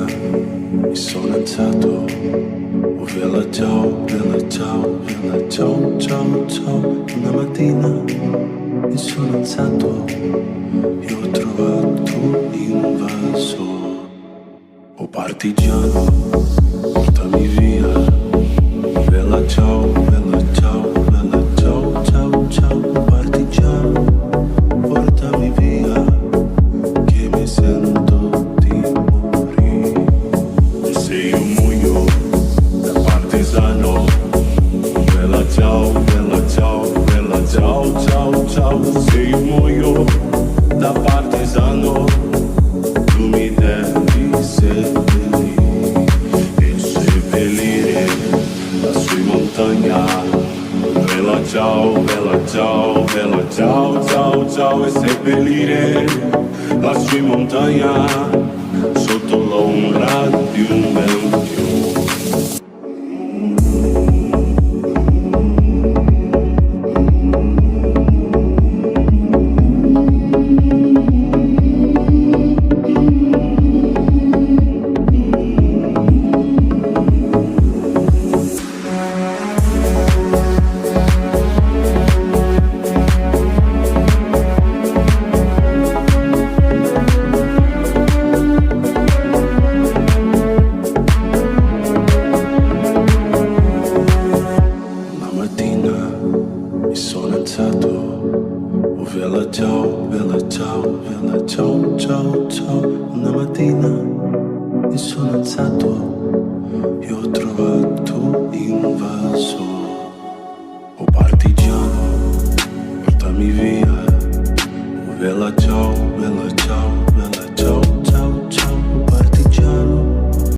mi sono alzato. Oh bella ciao, bella ciao, bella ciao, ciao, ciao. Una mattina mi sono alzato e ho trovato l'invaso. Oh partigiano, portami via. Bella ciao, bella ciao, bella ciao, ciao, ciao. Oh partigiano, portami via, che mi sento di morire. E se io muoio da partigiano, bella ciao, bella ciao, bella ciao, ciao, ciao. Se io muoio da partigiano, tu mi devi seppellire e seppellire lassù in montagna. Bella ciao, bella ciao, bella ciao, ciao, ciao. E seppellire lassù in montagna sotto l'ombra di un bel fiume. Mi sono alzato, oh bella ciao, bella ciao, bella ciao, ciao, ciao. Una mattina mi sono alzato